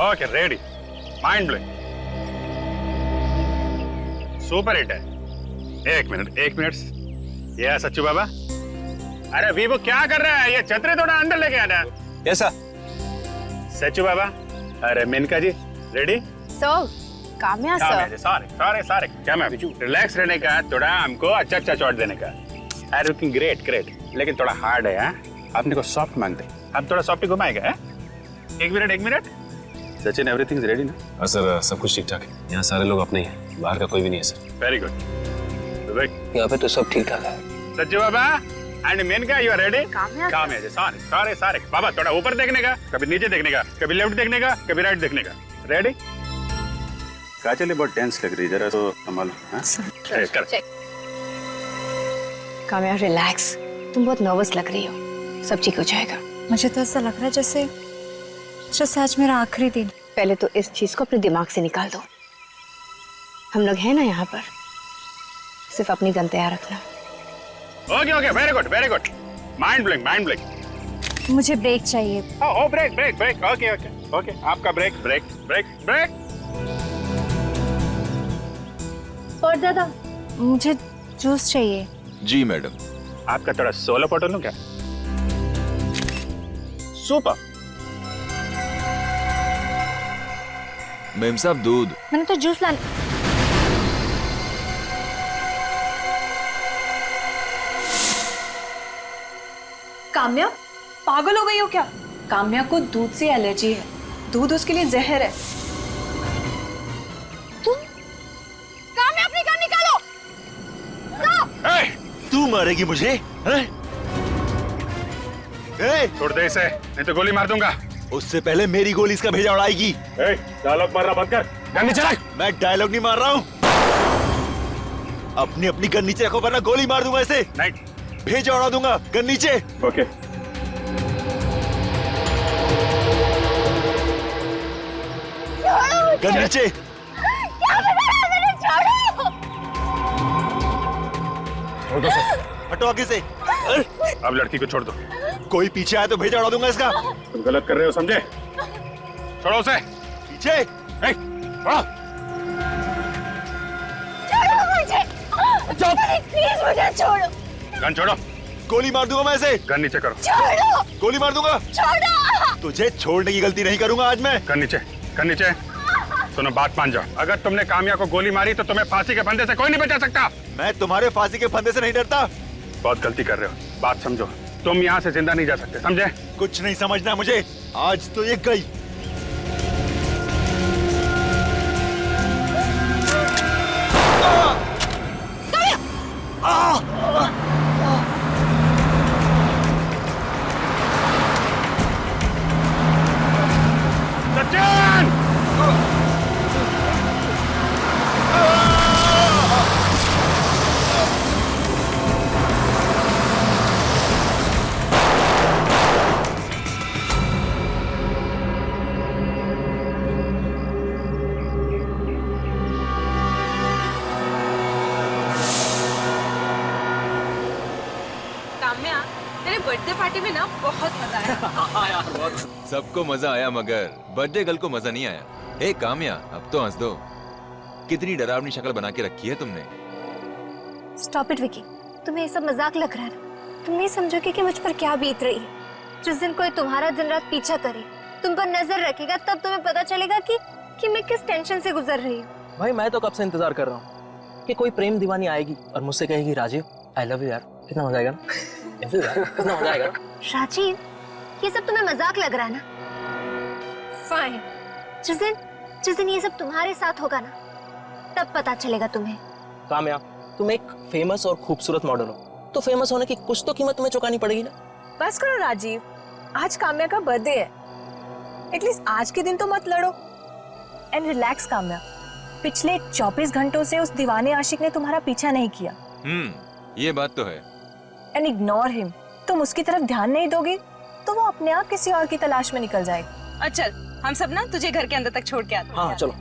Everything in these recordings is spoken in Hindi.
Okay ready, mind blowing, super hit है। एक मिनट ये सच्चू बाबा, अरे वीवो क्या कर रहा है? ये छतरी थोड़ा अंदर लेके आना। Yes sir. सच्चू बाबा, अरे Menka ji ready? Sir, Kamya sir. सारे क्या मैम, रिलैक्स रहने का, थोड़ा हमको अच्छा शॉट देने का। आई लुकिंग ग्रेट, लेकिन थोड़ा हार्ड है। आपने को सॉफ्ट मांगते, हम थोड़ा सॉफ्ट घुमाएगा है? एक minute Sachin, everything is ready ना? हाँ सर, सब कुछ ठीक ठाक है। यहाँ सारे लोग अपने ही हैं, बाहर का कोई भी नहीं है सर। Very good. यहाँ पे तो सब ठीक ठाक है। Sachchu Baba and Menka, you are ready? Kamya ji, sorry Baba, थोड़ा ऊपर देखने का, कभी नीचे देखने का, कभी लेफ्ट देखने का, कभी राइट देखने का। रेडी? काजल बहुत टेंस लग रही है, जरा तो संभालो। काम्या रिलैक्स, तुम बहुत नर्वस लग रही हो, सब ठीक हो जाएगा। मुझे तो ऐसा लग रहा है जैसे आज मेरा आखिरी दिन। पहले तो इस चीज को अपने दिमाग से निकाल दो। हम लोग हैं ना यहाँ पर, सिर्फ अपनी गन तैयार रखना। Okay, very good. Mind blowing. मुझे ब्रेक चाहिए। ओ ब्रेक। ओके, आपका ब्रेक। और दादा, मुझे जूस चाहिए। जी मैडम। आपका थोड़ा सोलो फोटो लूं क्या? सुपर। मैम साहब दूध। मैंने तो जूस लाना। काम्या, पागल हो गई हो क्या? काम्या को दूध से एलर्जी है, दूध उसके लिए जहर है। काम्या, अपनी गन निकालो। तू मारेगी मुझे? छोड़ दे इसे, नहीं तो गोली मार दूंगा। उससे पहले मेरी गोली इसका भेजा उड़ाएगी। डायलॉग मारना बंद कर, गन नीचे रख। मैं डायलॉग नहीं मार रहा हूँ। अपनी गन नीचे रखो वरना गोली मार दूंगा इसे। नहीं, भेजा उड़ा दूंगा। गन नीचे। ओके। गन नीचे। हटो आगे से। अब लड़की को छोड़ दो। कोई पीछे आया तो भेजा उड़ा दूंगा इसका। तुम गलत कर रहे हो, समझे? छोड़ो उसे। पीछे। छोड़ो। प्लीज मुझे छोड़ो। गन छोड़ो। गोली मार दूंगा मैं इसे। गन नीचे करो। छोड़ो। गोली मार दूंगा। छोड़ो। तुझे छोड़ने की गलती नहीं करूंगा आज मैं। गन नीचे। सुनो, बात मान जाओ। अगर तुमने काम्या को गोली मारी तो तुम्हें फांसी के फंदे से कोई नहीं बचा सकता। मैं तुम्हारे फांसी के फंदे से नहीं डरता। बहुत गलती कर रहे हो, बात समझो। तुम यहाँ से जिंदा नहीं जा सकते, समझे? कुछ नहीं समझना मुझे, आज तो ये गई। सचिन! काम्या, तेरे बर्थडे पार्टी में ना बहुत मजा आया। सबको मजा आया मगर बर्थडे गर्ल को मजा नहीं आया। हे काम्या, अब तो हंस दो। कितनी डरावनी शक्ल बना के रखी है तुमने। स्टॉप इट विकी, तुम्हें ये सब मजाक लग रहा है ना? तुम नहीं समझोगे कि मुझ पर क्या बीत रही है। जिस दिन कोई तुम्हारा दिन रात पीछा करे, तुम पर नजर रखेगा, तब तुम्हें पता चलेगा कि मैं किस टेंशन से गुजर रही हूँ। भाई मैं तो कब से इंतजार कर रहा हूँ कि कोई प्रेम दीवानी आएगी और मुझसे कहेगी राजीव आई लव यू यार। कितना मजा आएगा ना? ऐसे यार, कितना मजा आएगा ना? राजीव, ये सब तुम्हें मजाक लग रहा है ना? फाइन, जिस दिन ये सब तुम्हारे साथ होगा ना, तब पता चलेगा तुम्हें। काम्या, तुम एक फेमस और खूबसूरत मॉडल हो, तो फेमस होने की कुछ तो कीमत तुम्हें चुकानी पड़ेगी ना। बस करो राजीव, आज काम्या का बर्थडे है, एटलीस्ट आज के दिन तो मत लड़ो। एंड रिलैक्स काम्या, पिछले 24 घंटों से उस दीवाने आशिक ने तुम्हारा पीछा नहीं किया। ये बात तो है। And ignore him. तुम उसकी तरफ ध्यान नहीं दोगी तो वो अपने आप किसी और की तलाश में निकल जाएगा। चल, हम सब ना तुझे घर के अंदर तक छोड़ के आते हैं। हाँ चलो।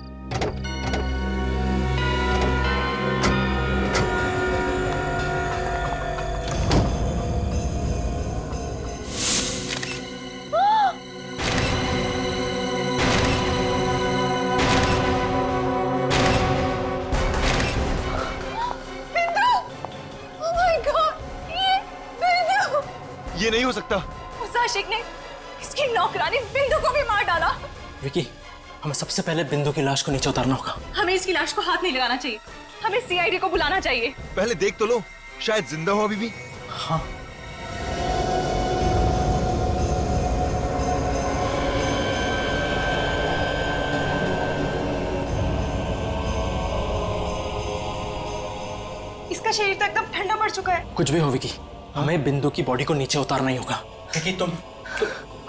हो सकता। उस आशिक ने इसकी नौकरानी बिंदु को भी मार डाला। विकी, हमें सबसे पहले बिंदु की लाश को नीचे उतारना होगा। हमें इसकी लाश को हाथ नहीं लगाना चाहिए, हमें सीआईडी को बुलाना चाहिए। पहले देख तो लो, शायद जिंदा हो अभी भी। हाँ, इसका शरीर तो एकदम ठंडा पड़ चुका है। कुछ भी हो विकी, हमें बिंदु की बॉडी को नीचे उतारना ही होगा। विकी तुम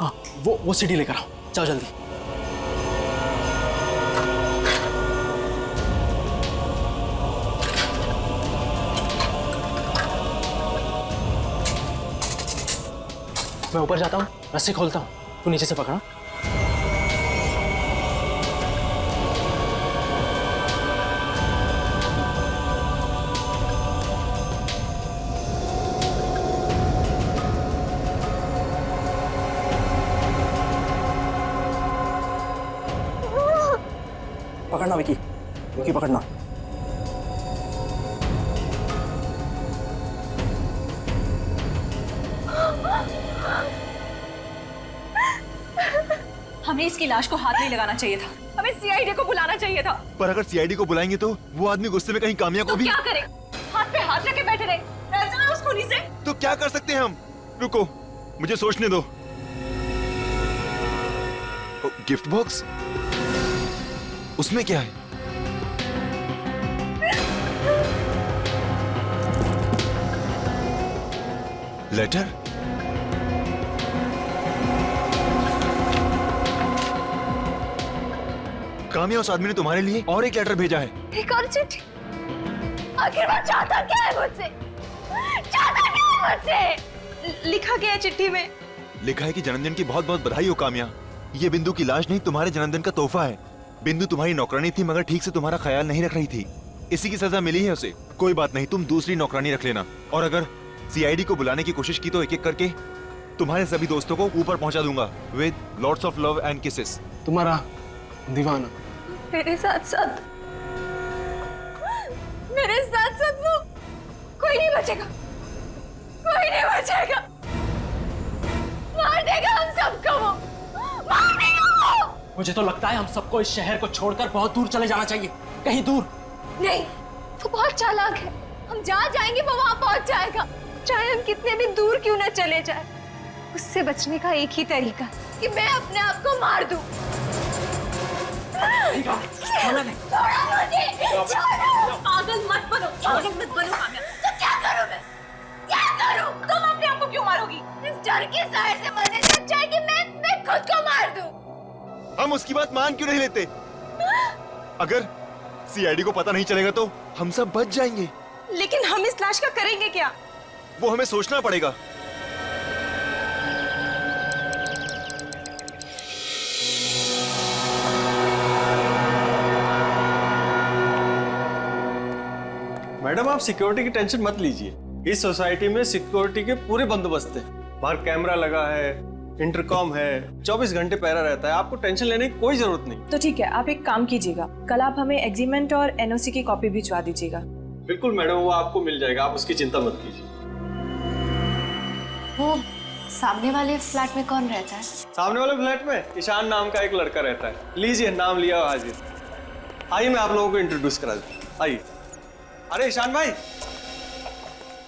हाँ, वो सीढ़ी लेकर आओ, जाओ जल्दी। मैं ऊपर जाता हूँ, रस्सी खोलता हूँ, तू नीचे से पकड़ा। पकड़ना विकी, विकी पकड़ना। हमें इसकी लाश को हाथ नहीं लगाना चाहिए था, हमें सीआईडी को बुलाना चाहिए था। पर अगर सीआईडी को बुलाएंगे तो वो आदमी गुस्से में कहीं कामया को तो भी। क्या करें? हाथ पे हाथ रखे बैठे रहे, डर जाना उसको नीचे। तो क्या कर सकते हैं हम? रुको, मुझे सोचने दो। गिफ्ट बॉक्स, उसमें क्या है? लेटर? काम्या, उस आदमी ने तुम्हारे लिए और एक लेटर भेजा है। एक और चिट्ठी। आखिर वो चाहता क्या है मुझसे? चाहता क्या है मुझसे? लिखा गया है चिट्ठी में। लिखा है कि जन्मदिन की बहुत बहुत बधाई हो काम्या। ये बिंदु की लाश नहीं, तुम्हारे जन्मदिन का तोहफा है। बिंदु तुम्हारी नौकरानी थी मगर ठीक से तुम्हारा ख्याल नहीं रख रही थी, इसी की सजा मिली है उसे। कोई बात नहीं, तुम दूसरी नौकरानी रख लेना। और अगर सीआईडी को बुलाने की कोशिश की तो एक एक करके तुम्हारे सभी दोस्तों को ऊपर पहुंचा दूंगा with lots of love and kisses. तुम्हारा दीवाना मेरे साथ साथ वो कोई नहीं बचेगा, कोई नहीं बचेगा। मार देगा हम सबको वो, मार देगा वो। मुझे तो लगता है हम सबको इस शहर को छोड़कर बहुत दूर चले जाना चाहिए, कहीं दूर। नहीं, वो बहुत चालाक है। हम जहाँ जाएंगे वो वहाँ पहुँच जाएगा, चाहे हम कितने भी दूर क्यों ना चले जाए। उससे बचने का एक ही तरीका कि मैं अपने आप को मार दूं। छोड़ो मुझे, छोड़ो। पागल मत बनो, पागल मत बनो काम्या। तो क्या करूं मैं? क्या करूं? तुम अपने आप को क्यों मारोगी? इस डर के सहारे से मरने से अच्छा है कि मैं खुद को मार दूं। हम उसकी बात मान क्यों नहीं लेते? अगर सीआईडी को पता नहीं चलेगा तो हम सब बच जाएंगे। लेकिन हम इस लाश का करेंगे क्या? वो हमें सोचना पड़ेगा। मैडम, आप सिक्योरिटी की टेंशन मत लीजिए। इस सोसाइटी में सिक्योरिटी के पूरे बंदोबस्त है। बाहर कैमरा लगा है, इंटरकॉम है, 24 घंटे पहरा रहता है। आपको टेंशन लेने की कोई जरूरत नहीं। तो ठीक है, आप एक काम कीजिएगा, कल आप हमें एग्रीमेंट और एनओसी की कॉपी भिजवा दीजिएगा। बिल्कुल मैडम, वो आपको मिल जाएगा, आप उसकी चिंता मत कीजिए। वो सामने वाले फ्लैट में कौन रहता है? सामने वाले फ्लैट में ईशान नाम का एक लड़का रहता है। लीजिए, नाम लिया हाजिर। आइए, मैं आप लोगों को इंट्रोड्यूस करा दूं। आइए। अरे ईशान भाई,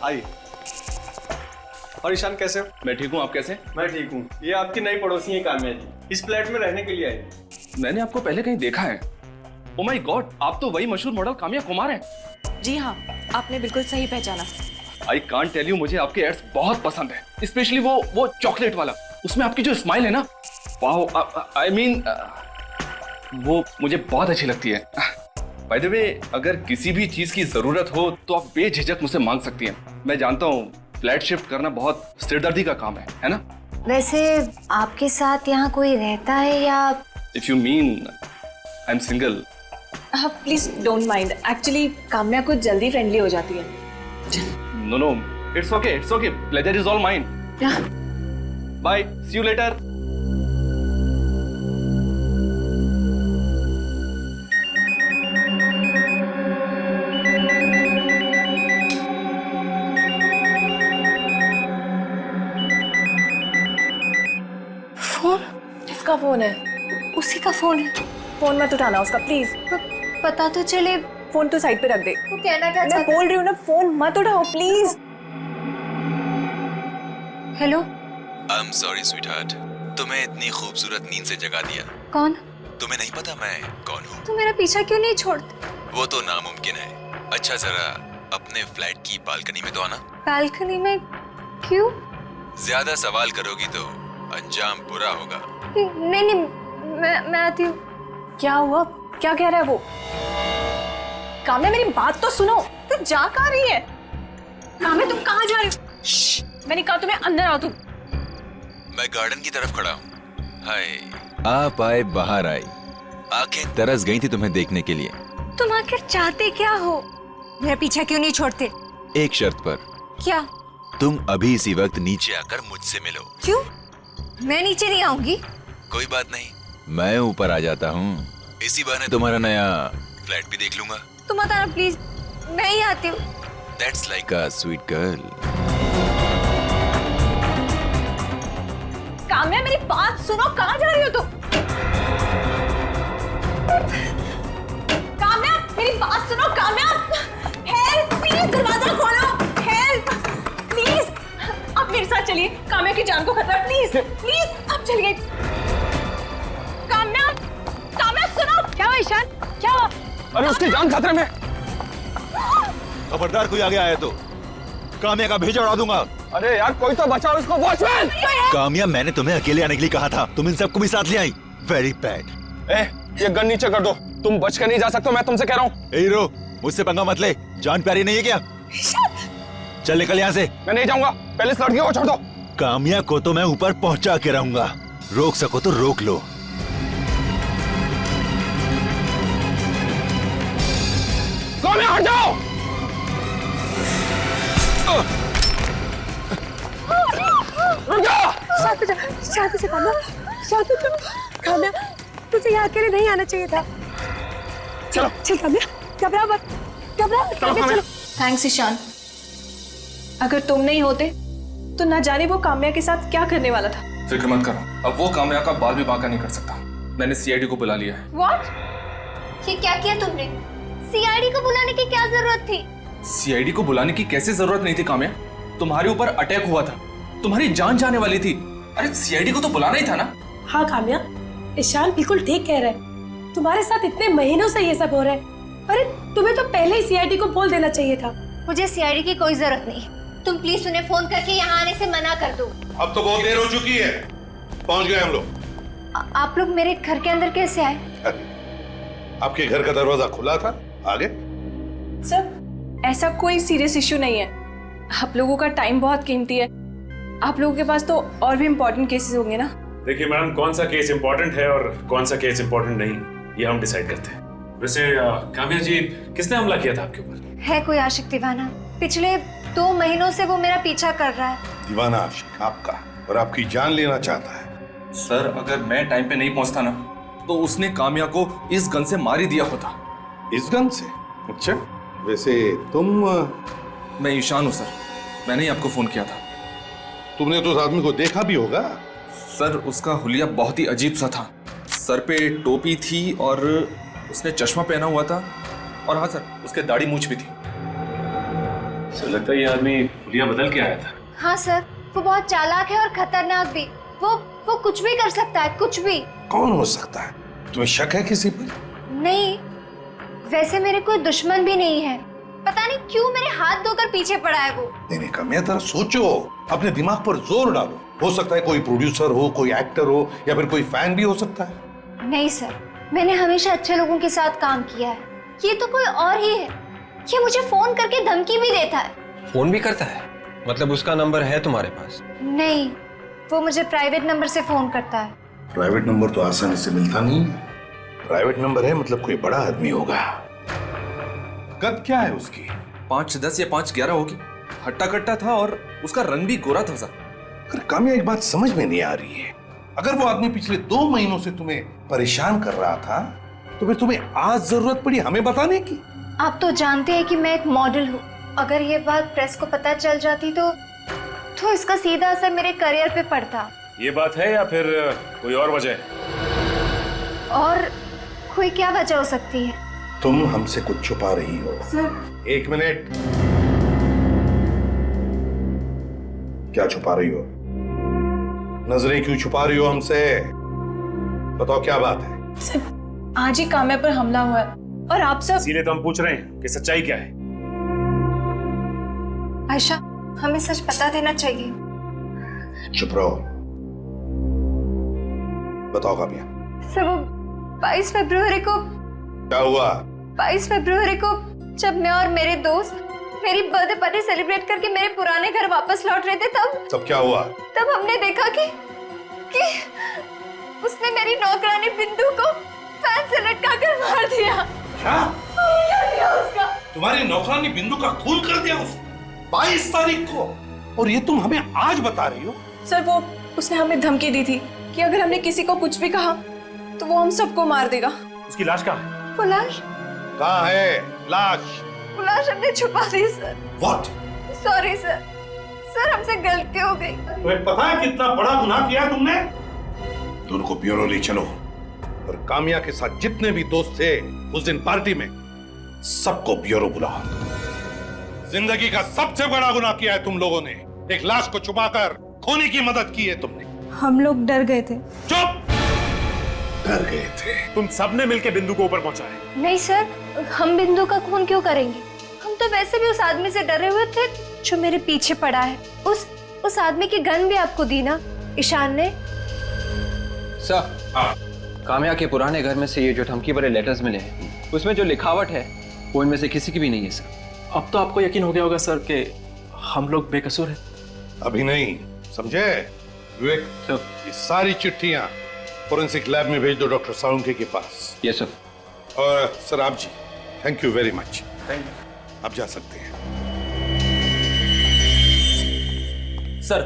आइए। और ईशान कैसे हो? मैं ठीक हूँ, आप कैसे? मैं ठीक हूँ। ये आपकी नई पड़ोसी है काम्या जी, इस फ्लैट में रहने के लिए आई। मैंने आपको पहले कहीं देखा है। ओ माय गॉड, आप तो वही मशहूर मॉडल काम्या कुमार हैं। जी हाँ, आपने बिल्कुल सही पहचाना। आई कांट टेल यू, मुझे आपके एड्स बहुत पसंद है, स्पेशली वो चॉकलेट वाला। उसमें आपकी जो स्माइल है ना, वाह, आई मीन वो मुझे बहुत अच्छी लगती है। बाय द वे, अगर किसी भी चीज की जरूरत हो तो आप बेझिझक मुझसे मांग सकती हैं। मैं जानता हूँ फ्लैट शिफ्ट करना बहुत सिरदर्दी का काम है ना? वैसे आपके साथ यहाँ कोई रहता है या? If you mean I am single. Please don't mind, actually Kamya कुछ जल्दी फ्रेंडली हो जाती है। No, it's okay, pleasure is all mine. Bye, see you later. उसी का फोन है। फोन मत उठाना उसका प्लीज। पता तो चले। फोन तो साइड पे रख दे। वो कहना क्या मैं चाहता? बोल रही हूँ ना, फोन मत उठाओ please. Hello. I am sorry sweetheart, तुम्हें इतनी खूबसूरत नींद से जगा दिया। कौन? तुम्हें नहीं पता मैं कौन हूँ? तुम मेरा पीछा क्यों नहीं छोड़ते? वो तो नामुमकिन है। अच्छा जरा अपने फ्लैट की बालकनी में तो आना। बालकनी में? क्यों? ज्यादा सवाल करोगी तो अंजाम बुरा होगा। नहीं नहीं, मैं आती हूँ। क्या हुआ? क्या कह रहा है वो? काम्या मेरी बात तो सुनो। तू जा कहाँ रही है? काम्या तुम कहाँ जा रही हो? श्श, मैंने कहा तुम्हें अंदर आओ तुम। मैं गार्डन की तरफ खड़ा हूँ। हाय, आप आए बाहर आई, आंखें तरस गई थी तुम्हें देखने के लिए। तुम आखिर चाहते क्या हो? मेरा पीछा क्यों नहीं छोड़ते? एक शर्त पर। क्या? तुम अभी इसी वक्त नीचे आकर मुझसे मिलो। क्यों? मैं नीचे नहीं आऊंगी। कोई बात नहीं, मैं ऊपर आ जाता हूँ। इसी बहाने तुम्हारा नया फ्लैट भी देख लूंगा। तुम मत आना प्लीज, मैं ही आती हूँ। That's like a sweet girl. Kamya मेरी बात सुनो, कहाँ जा रही हो तुम? काम्या मेरी बात सुनो। काम्या हेल्प प्लीज, दरवाजा खोलो। हेल्प प्लीज, आप मेरे साथ चलिए। काम्या की जान को खतरा। प्लीज प्लीज आप चलिए। काम्या, काम्या सुनो। क्या हुआ ईशान? क्या हुआ? अरे उसकी जान खतरे में। खबरदार कोई आगे आया तो काम्या का भेजा उड़ा दूंगा। अरे यार कोई तो बचाओ इसको, वॉचमैन। काम्या, मैंने तुम्हें अकेले आने के लिए कहा था, तुम इन सबको भी साथ ले आई। Very bad. ये गन नीचे कर दो, तुम बच के नहीं जा सकते, मैं तुमसे कह रहा हूँ। हीरो, मुझसे पंगा मत ले, जान प्यारी नहीं है क्या? चल निकल यहाँ से। मैं नहीं जाऊंगा, पहले इस लड़की को छोड़ दो। काम्या को तो मैं ऊपर पहुंचा के रहूंगा, रोक सको तो रोक लो। काम्या हट जाओ। शांति से काम्या, शांति से। काम्या तुझे यहाँ अकेले नहीं आना चाहिए था। चलो चल काम्या, घबरा मत, घबरा मत काम्या, चलो। थैंक्स ईशान, अगर तुम नहीं होते तो ना जाने वो काम्या के साथ क्या करने वाला था। फिक्र मत करो, अब वो काम्या का बाल भी बांका नहीं कर सकता। मैंने सीआईडी को बुला लिया है। What? ये क्या किया तुमने? सीआईडी को बुलाने की क्या जरूरत थी? सीआईडी को बुलाने की कैसे जरूरत नहीं थी काम्या? तुम्हारे ऊपर अटैक हुआ था, तुम्हारी जान जाने वाली थी। अरे सीआईडी को तो बुलाना ही था ना। हाँ काम्या, ईशान बिल्कुल ठीक कह रहा है। तुम्हारे साथ इतने महीनों से ये सब हो रहा है। अरे तुम्हें तो पहले ही सीआईडी को बोल देना चाहिए था। मुझे सीआईडी की कोई जरूरत नहीं। तुम प्लीज उन्हें फोन करके यहाँ आने से मना कर दो। अब तो बहुत देर हो चुकी है, पहुंच गए हम लोग। आप लोग मेरे घर के अंदर कैसे आए? आपके घर का दरवाजा खुला था, आगे। सर ऐसा कोई सीरियस इश्यू नहीं है। आप लोगों का टाइम बहुत कीमती है। आप लोगों के पास तो और भी इम्पोर्टेंट केसेस होंगे ना। देखिए मैडम, कौन सा केस इम्पोर्टेंट है और कौन सा केस इम्पोर्टेंट नहीं, ये हम डिसाइड करते हैं। वैसे काम्या जी, किसने हमला किया था आपके ऊपर? है कोई आशिक दीवाना, पिछले 2 महीनों से वो मेरा पीछा कर रहा है। दीवाना आशिक आपका, और आपकी जान लेना चाहता है। सर अगर मैं टाइम पे नहीं पहुंचता ना तो उसने काम्या को इस गन से मार ही दिया होता। इस गन से? अच्छा, वैसे तुम? मैं ईशान हूँ सर, मैंने ही आपको फोन किया था। तुमने तो उस आदमी को देखा भी होगा। सर उसका हुलिया बहुत ही अजीब सा था, सर पे टोपी थी और उसने चश्मा पहना हुआ था, और हाँ सर उसके दाढ़ी मूंछ भी थी। सर लगता है ये आदमी हुलिया बदल के आया था। हाँ सर, वो बहुत चालाक है और खतरनाक भी। वो कुछ भी कर सकता है, कुछ भी। कौन हो सकता है? तुम्हें शक है किसी पर? नहीं, वैसे मेरे कोई दुश्मन भी नहीं है। पता नहीं क्यों मेरे हाथ धोकर पीछे पड़ा है वो। नहीं काम्या, जरा सोचो, अपने दिमाग पर जोर डालो। हो सकता है कोई प्रोड्यूसर हो, कोई एक्टर हो, या फिर कोई फैन भी हो सकता है। नहीं सर, मैंने हमेशा अच्छे लोगों के साथ काम किया है। ये तो कोई और ही है। ये मुझे फोन करके धमकी भी देता है। फोन भी करता है? मतलब उसका नंबर है तुम्हारे पास? नहीं, वो मुझे प्राइवेट नंबर से फोन करता है। प्राइवेट नंबर तो आसानी से मिलता नहीं। प्राइवेट नंबर है मतलब कोई बड़ा आदमी होगा। कद क्या है उसकी? 5'10" या 5'11" होगी। हट्टा कट्टा था और उसका रंग भी गोरा था सर। काम्या, एक बात समझ में नहीं आ रही है। अगर वो आदमी पिछले 2 महीनों से तुम्हें परेशान कर रहा था, तो फिर तुम्हें आज जरूरत पड़ी हमें बताने की? आप तो जानते हैं कि मैं एक मॉडल हूँ। अगर ये बात प्रेस को पता चल जाती तो इसका सीधा असर मेरे करियर पे पड़ता। ये बात है या फिर कोई और वजह है? कोई क्या वजह हो सकती है? तुम हमसे कुछ छुपा रही हो। सर, एक मिनट, क्या छुपा रही हो? नजरें क्यों छुपा रही हो हमसे? बताओ क्या बात है? सर, आज ही काम्या पर हमला हुआ है और आप सब। इसीलिए तो हम पूछ रहे हैं कि सच्चाई क्या है। आयशा, हमें सच बता देना चाहिए। चुप रहो, बताओ काम्या। सर, वो 22 फरवरी को क्या हुआ? 22 फरवरी को जब मैं और मेरे दोस्त मेरी बर्थडे पार्टी सेलिब्रेट करके मेरे पुराने घर वापस लौट रहे थे, तब क्या हुआ? तब हमने देखा कि उसने मेरी नौकरानी बिंदु को फैन से लटका कर मार दिया। क्या? दिया उसका। तुम्हारी नौकरानी बिंदु का खून कर दिया उसने 22 तारीख को, और ये तुम हमें आज बता रही हो? सर, वो उसने हमें धमकी दी थी कि अगर हमने किसी को कुछ भी कहा तो वो हम सबको मार देगा। उसकी लाश कहाँ है? वो लाश? कहाँ है लाश? वो लाश हमने छुपा दी sir. What? Sorry sir, sir हमसे गलती हो गई। तुम्हें पता है कितना बड़ा गुनाह किया तुमने? दोनों को ब्यूरो ले चलो और काम्या के साथ जितने भी दोस्त थे उस दिन पार्टी में, सबको ब्यूरो बुलाओ। जिंदगी का सबसे बड़ा गुनाह किया है तुम लोगों ने। एक लाश को छुपाकर खोने की मदद की है तुमने। हम लोग डर गए थे। चुप! डर गए थे? तुम सबने मिलकर बिंदु को ऊपर पहुंचाया। नहीं सर, हम बिंदु का खून क्यों करेंगे? हम तो वैसे भी उस आदमी से डरे हुए थे जो मेरे पीछे पड़ा है। उस आदमी की गन भी आपको दी ना ईशान ने? सर, काम्या के पुराने घर में से ये जो धमकी भरे लेटर्स मिले हैं, उसमें जो लिखावट है वो इनमें से किसी की भी नहीं है सर। अब तो आपको यकीन हो गया होगा सर कि हम लोग बेकसूर हैं। अभी नहीं, समझे विवेक? ये सारी चिट्ठियां फोरेंसिक लैब में भेज दो डॉक्टर सालुंके के पास। Yes sir. और सर आप जी, थैंक यू वेरी मच। आप जा सकते हैं। सर,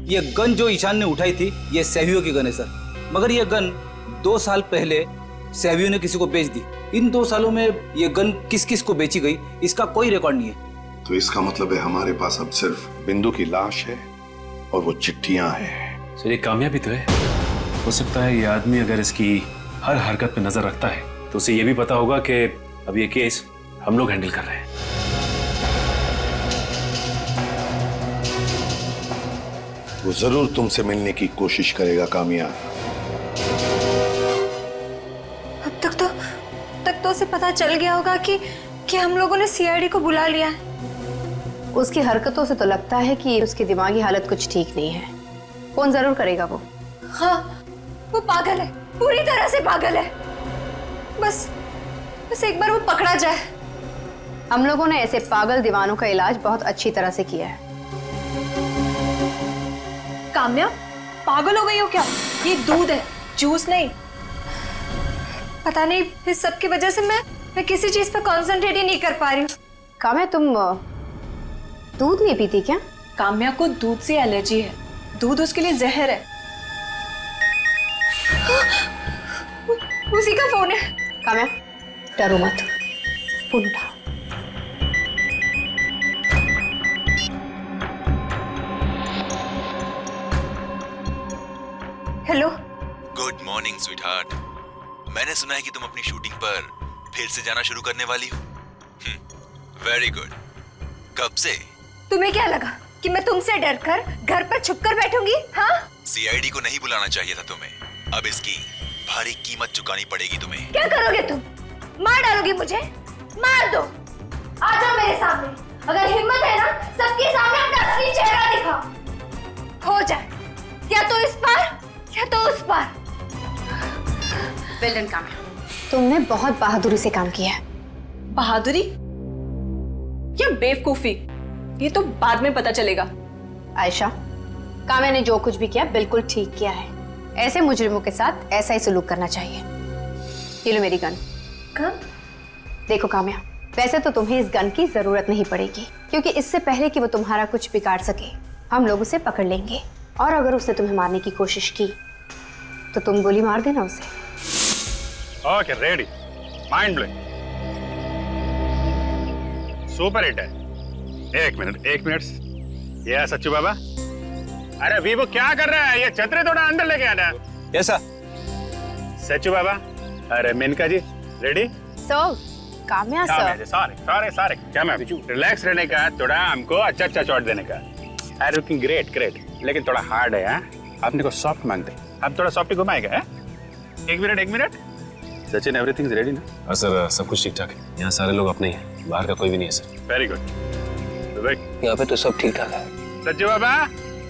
ये गन जो ईशान ने उठाई थी ये सहवियों की गन है सर, मगर ये गन 2 साल पहले सहवियों ने किसी को बेच दी। इन 2 सालों में ये गन किस किस को बेची गई इसका कोई रिकॉर्ड नहीं है। तो इसका मतलब है हमारे पास अब सिर्फ बिंदु की लाश है और वो चिट्ठियां हैं। सर, ये कामयाबी तो है। हो सकता है ये आदमी अगर इसकी हर हरकत पे नजर रखता है तो उसे ये भी पता होगा कि अब ये केस हम लोग हैंडल कर रहे हैं। वो जरूर तुमसे मिलने की कोशिश करेगा काम्या। अब तक तो उसे पता चल गया होगा कि हम लोगों ने सीआईडी को बुला लिया है। उसकी हरकतों से तो लगता है कि उसकी दिमागी हालत कुछ ठीक नहीं है। फोन जरूर करेगा वो। हाँ, वो पागल है, पूरी तरह से पागल है। बस एक बार वो पकड़ा जाए। हम लोगों ने ऐसे पागल दीवानों का इलाज बहुत अच्छी तरह से किया है। काम्या, पागल हो गई हो क्या? ये दूध है, जूस नहीं। पता नहीं इस सब की वजह से मैं किसी चीज पर कंसंट्रेट ही नहीं कर पा रही हूँ। काम्या, तुम दूध नहीं पीती क्या? काम्या को दूध से एलर्जी है, दूध उसके लिए जहर है। उसी का फोन है। काम्या, डरो मत, फोन उठा। हेलो। Good morning sweetheart. मैंने सुना है कि तुम अपनी शूटिंग पर फिर से जाना शुरू करने वाली हो। Very good. कब से? तुम्हें क्या लगा कि मैं तुमसे डरकर घर पर छुपकर बैठूंगी? हाँ? सीआईडी को नहीं बुलाना चाहिए था तुम्हें। अब इसकी भारी कीमत चुकानी पड़ेगी तुम्हें। क्या करोगे तुम? मार डालोगी मुझे? मार दो। आ जाओ मेरे सामने। अगर हिम्मत है ना, सबके सामने अपना असली चेहरा दिखाओ। हो जाए या तो इस पार या तो उस पार। वेल डन काम्या, तुमने बहुत बहादुरी से काम किया है। बहादुरी या बेवकूफी, ये तो बाद में पता चलेगा। आयशा, काम्या ने जो कुछ भी किया बिल्कुल ठीक किया है। ऐसे मुजरिमों के साथ ऐसा ही सलूक करना चाहिए। ये लो मेरी गन। गन? देखो काम्या, वैसे तो तुम्हें इस गन की जरूरत नहीं पड़ेगी, क्योंकि इससे पहले कि वो तुम्हारा कुछ बिगाड़ सके हम लोग उसे पकड़ लेंगे, और अगर उसने तुम्हें मारने की कोशिश की तो तुम गोली मार देना उसे। Okay, ready. Mind blowing, super hit है। एक मिनट। ये सच्चू बाबा। अरे वीवो क्या कर रहा है? ये छतरी थोड़ा अंदर लेके आना। ऐसा सच्चू बाबा, अरे Menka ji ready? Sir, Kamya sir. Sorry क्या मैम, रिलैक्स रहने का, थोड़ा हमको अच्छा चौट देने का। आई लुकिंग ग्रेट ग्रेट, लेकिन थोड़ा हार्ड है। आपने को सॉफ्ट मांगते, आप थोड़ा सॉफ्ट घुमाएगा है? एक मिनट सचिन, एवरीथिंग रेडी ना? हाँ सर, सब कुछ ठीक ठाक है। यहाँ सारे लोग अपने ही हैं, बाहर का कोई भी नहीं है सर। Very good. यहाँ पे तो सब ठीक ठाक है। Sachchu Baba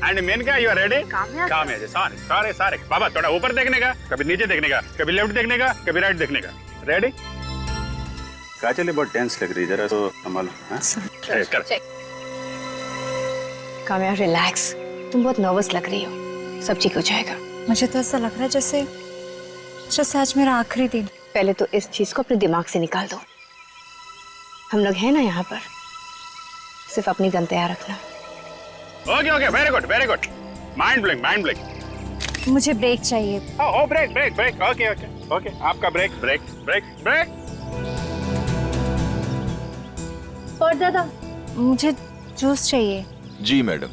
and Menka, you are ready? Kamya ji sorry Baba, थोड़ा ऊपर देखने का, कभी नीचे देखने का, कभी लेफ्ट देखने का, कभी राइट देखने का। रेडी? काजल बहुत टेंस लग रही है, जरा तो संभालो। काम्या रिलैक्स, तुम बहुत नर्वस लग रही हो, सब ठीक हो जाएगा। मुझे तो ऐसा लग रहा है जैसे आज मेरा आखिरी दिन। पहले तो इस चीज को अपने दिमाग से निकाल दो। हम लोग हैं ना यहाँ पर, सिर्फ अपनी गन तैयार रखना। Okay very good. Mind blank. मुझे ब्रेक चाहिए। ओ ब्रेक। ओके आपका ब्रेक। और दादा, मुझे जूस चाहिए। जी मैडम।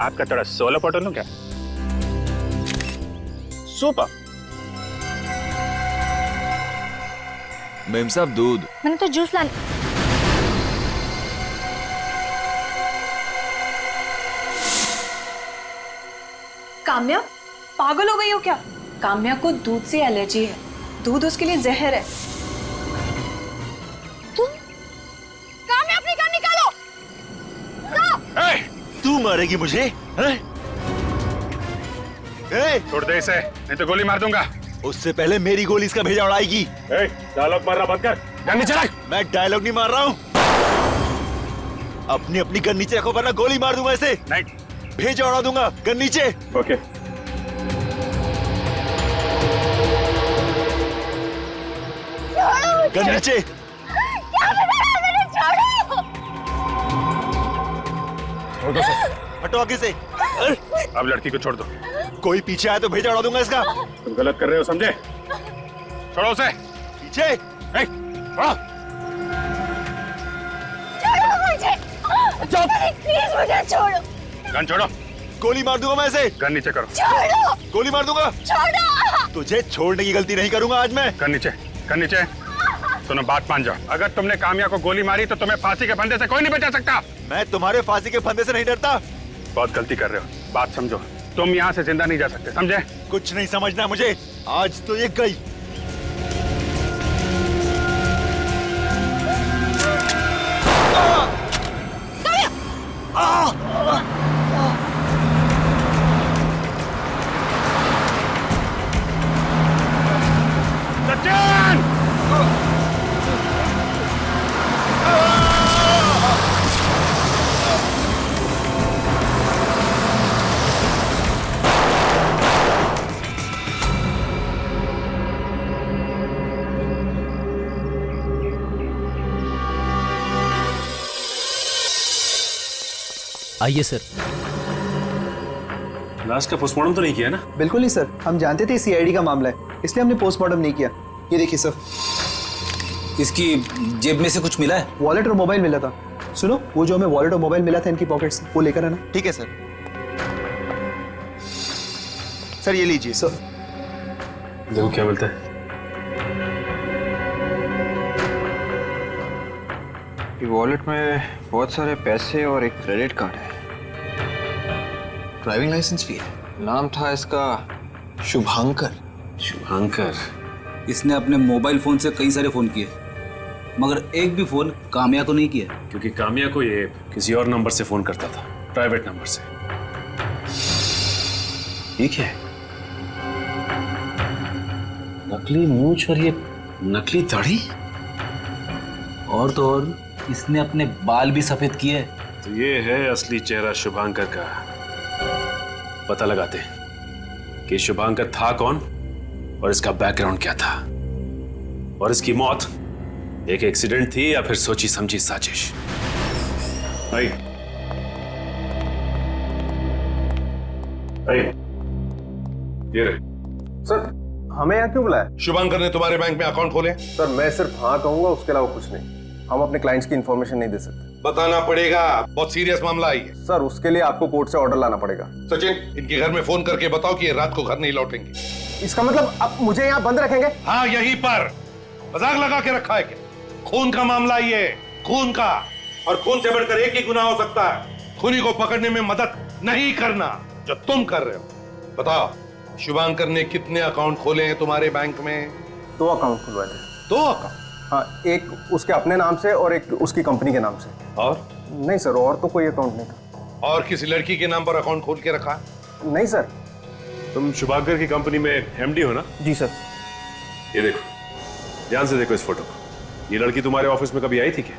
आपका थोड़ा सोलो पॉट लूं क्या? सुपर। मैम साहब दूध। मैंने तो जूस लाने। काम्या, पागल हो गई हो क्या? काम्या को दूध से एलर्जी है, दूध उसके लिए जहर है। काम्या, अपनी गन निकालो। तू मारेगी मुझे? छोड़ दे इसे, नहीं तो गोली मार दूंगा। उससे पहले मेरी गोली इसका भेजा उड़ाएगी। डायलॉग मारना बंद कर, गन नीचे रख। मैं डायलॉग नहीं मार रहा हूँ, अपनी गन नीचे रखो वरना गोली मार दूंगा इसे। नहीं, भेजा उड़ा दूंगा, गन नीचे। ओके। गन नीचे। हटो आगे से। अब लड़की को छोड़ दो। कोई पीछे आया तो भेजा उड़ा दूंगा इसका। तुम गलत कर रहे हो, समझे? छोड़ो उसे। पीछे। प्लीज मुझे छोड़ो। गन छोड़ो। गोली मार दूंगा मैं इसे। गन नीचे करो। छोड़ो। गोली मार दूंगा। छोड़ो। तुझे छोड़ने की गलती नहीं करूंगा आज मैं। गन नीचे। सुनो, बात मान जाओ, अगर तुमने काम्या को गोली मारी तो तुम्हें फांसी के फंदे से कोई नहीं बचा सकता। मैं तुम्हारे फांसी के फंदे से नहीं डरता। बहुत गलती कर रहे हो, बात समझो। तुम यहाँ से जिंदा नहीं जा सकते, समझे? कुछ नहीं समझना मुझे, आज तो ये गई। सचिन! आइए सर। लाश का पोस्टमार्टम तो नहीं किया ना? बिल्कुल नहीं सर, हम जानते थे सीआईडी का मामला है, इसलिए हमने पोस्टमार्टम नहीं किया। ये देखिए सर, इसकी जेब में से कुछ मिला है? वॉलेट और मोबाइल मिला था। सुनो, वो जो हमें वॉलेट और मोबाइल मिला था इनकी पॉकेट से, वो लेकर आना। ठीक है सर। सर ये लीजिए। सर देखो क्या मिलता है। वॉलेट में बहुत सारे पैसे और एक क्रेडिट कार्ड है, ड्राइविंग लाइसेंस भी है। नाम था इसका शुभांकर। इसने अपने मोबाइल फोन से कई सारे फोन किए, मगर एक भी फोन काम्या को नहीं किया। क्योंकि काम्या को ये किसी और नंबर से फोन करता था, प्राइवेट नंबर से। ठीक है, नकली मूंछ और ये नकली दाढ़ी, और तो और इसने अपने बाल भी सफेद किए। तो ये है असली चेहरा शुभांकर का। पता लगाते कि शुभांकर था कौन और इसका बैकग्राउंड क्या था, और इसकी मौत एक एक्सीडेंट थी या फिर सोची समझी साजिश। ये रहे। सर हमें यहाँ क्यों बुलाया? शुभांकर ने तुम्हारे बैंक में अकाउंट खोले? सर मैं सिर्फ हाँ कहूंगा, उसके अलावा कुछ नहीं। हम अपने क्लाइंट्स की इंफॉर्मेशन नहीं दे सकते। बताना पड़ेगा, बहुत सीरियस मामला है। सर उसके लिए आपको कोर्ट से ऑर्डर लाना पड़ेगा। सचिन, इनके घर में फोन करके बताओ कि ये रात को घर नहीं लौटेंगे। इसका मतलब अब मुझे यहाँ बंद रखेंगे? हाँ, यहीं पर। मजाक लगा के रखा है क्या? खून का मामला ये, खून का। और खून से बढ़कर एक ही गुनाह हो सकता है, खूनी को पकड़ने में मदद नहीं करना, जो तुम कर रहे हो। बताओ, शुभांकर ने कितने अकाउंट खोले हैं तुम्हारे बैंक में? 2 अकाउंट खुलवाए थे। 2 अकाउंट? हाँ, एक उसके अपने नाम से और एक उसकी कंपनी के नाम से। और? नहीं सर, और तो कोई अकाउंट नहीं था। और किसी लड़की के नाम पर अकाउंट खोल के रखा? नहीं सर। तुम शुभांकर की कंपनी में एमडी हो ना? जी सर। ये देखो, ध्यान से देखो इस फोटो को। ये लड़की तुम्हारे ऑफिस में कभी आई थी क्या?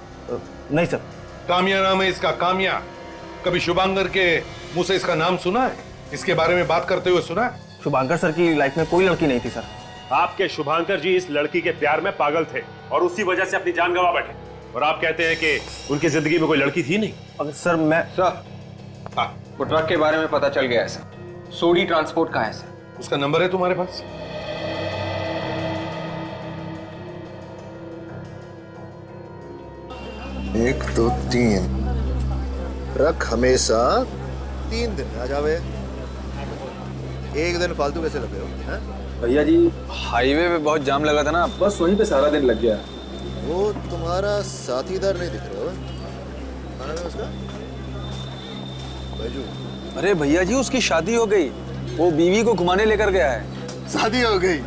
नहीं सर। कामिया नाम है इसका, कामिया। कभी शुभांकर के मुंह से इसका नाम सुना है? इसके बारे में बात करते हुए सुना है? शुभांकर सर की लाइफ में कोई लड़की नहीं थी सर। आपके शुभांकर जी इस लड़की के प्यार में पागल थे और उसी वजह से अपनी जान गंवा बैठे, और आप कहते हैं कि उनकी जिंदगी में कोई लड़की थी नहीं। अगर सर मैं वो ट्रक के बारे में पता चल गया है सर। सोडी ट्रांसपोर्ट का है सर। उसका नंबर है तुम्हारे पास? एक, दो, 3 ट्रक हमेशा 3 दिन में आ जावे। एक दिन फालतू कैसे लगे हो? भैया जी, हाईवे पे बहुत जाम लगा था ना, बस वहीं पे सारा दिन लग गया। वो तुम्हारा साथीदार नहीं दिख रहा है? खाना में उसका बैजू। अरे भैया जी, उसकी शादी हो गई, वो बीवी को घुमाने लेकर गया है। शादी हो गई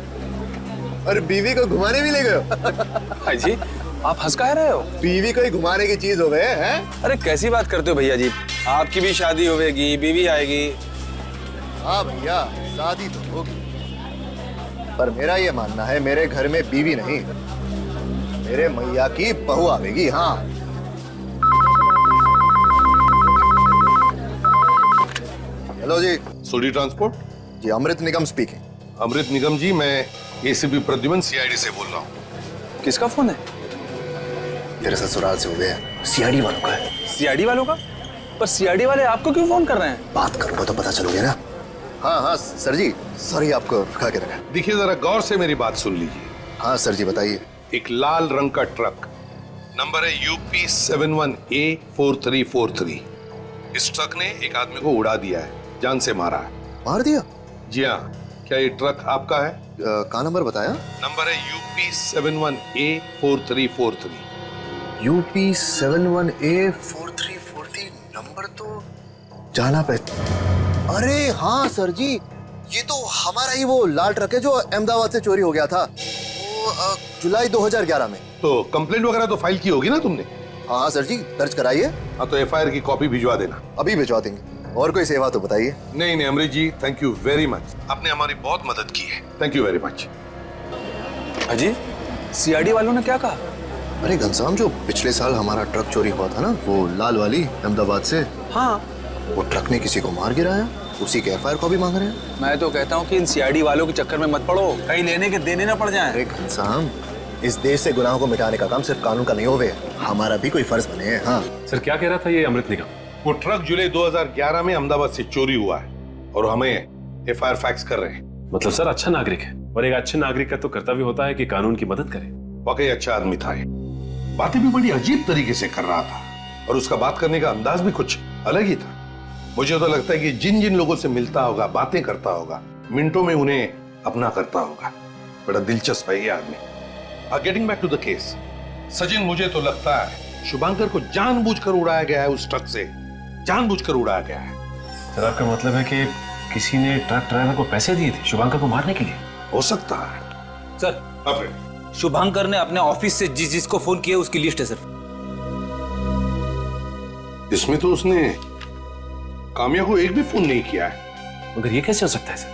और बीवी को घुमाने भी ले गए हो? भाई जी, आप हंस कह रहे हो? बीवी को ही घुमाने की चीज हो गए हैं? अरे कैसी बात करते हो भैया जी, आपकी भी शादी होगी, बीवी आएगी। हाँ भैया, शादी तो होगी, पर मेरा ये मानना है मेरे घर में बीवी नहीं, मेरे मैया की बहू आवेगी। हाँ। हेलो जी। सोडी ट्रांसपोर्ट? जी, अमृत निगम स्पीकिंग। अमृत निगम जी, मैं एसीपी प्रद्युमन सीआईडी से बोल रहा हूँ। किसका फोन है? तेरे ससुराल से हो गया। सीआईडी वालों का है। सीआईडी वालों का? पर सीआईडी वाले आपको क्यों फोन कर रहे हैं? बात करूंगा तो पता चलोगे ना। हाँ हाँ सर जी, सॉरी आपको रुका के रखा। देखिए, जरा गौर से मेरी बात सुन लीजिए। हाँ सर जी, बताइए। एक लाल रंग का ट्रक, नंबर है UP 71A4343। इस ट्रक ने एक आदमी को उड़ा दिया है, जान से मारा है। मार दिया? जी हाँ। क्या ये ट्रक आपका है? कहाँ नंबर बताया? नंबर है UP 71A4343। UP 71A4343 number तो जाना पे। अरे हाँ सर जी, ये तो हमारा ही वो लाल ट्रक है जो अहमदाबाद से चोरी हो गया था, वो जुलाई 2011 में। तो कंप्लेंट वगैरह तो फाइल की होगी ना तुमने? हाँ सर जी, दर्ज कराइए। हाँ, तो FIR की कॉपी भिजवा देना। अभी भिजवा देंगे। और कोई सेवा तो बताइए। नहीं अमृत जी, थैंक यू वेरी मच, आपने हमारी बहुत मदद की है। Thank you very much. अजी, सीआईडी वालों ने क्या कहा? अरे घनश्याम, जो पिछले साल हमारा ट्रक चोरी हुआ था ना, वो लाल वाली अहमदाबाद से, हाँ, वो ट्रक ने किसी को मार गिराया, उसी के FIR को भी मांग रहे हैं। मैं तो कहता हूँ कि इन सीआईडी वालों के चक्कर में मत पड़ो, कहीं लेने के देने ना पड़ जाएं। अरे घनश्याम, इस देश से गुनाहों को मिटाने का काम सिर्फ कानून का नहीं होवे, हमारा भी कोई फर्ज बने है। हाँ सर, क्या कह रहा था ये अमृत निगम? वो ट्रक जुलाई 2011 में अहमदाबाद से चोरी हुआ है और हमें FIR फैक्स कर रहे हैं। मतलब सर, अच्छा नागरिक है, और एक अच्छे नागरिक का तो कर्तव्य होता है कि कानून की मदद करे। वाकई अच्छा आदमी था ये, बातें भी बड़ी अजीब तरीके से कर रहा था और उसका बात करने का अंदाज भी कुछ अलग ही था। मुझे तो लगता है कि जिन जिन लोगों से मिलता होगा, बातें करता होगा, मिनटों में उन्हें अपना करता होगा। बड़ा दिलचस्प है ये आदमी। Getting back to the case, Sachin, मुझे तो लगता है शुभांकर को जानबूझकर उड़ाया गया है, उस ट्रक से जानबूझकर उड़ाया गया है। सर, आपका मतलब है कि किसी ने ट्रक ड्राइवर को पैसे दिए थे शुभांकर को मारने के लिए? हो सकता है सर। शुभांकर ने अपने ऑफिस से जिसको फोन किया उसकी लिस्ट है सर। इसमें तो उसने कामिया को एक भी फोन नहीं किया है। मगर ये कैसे हो सकता है सर?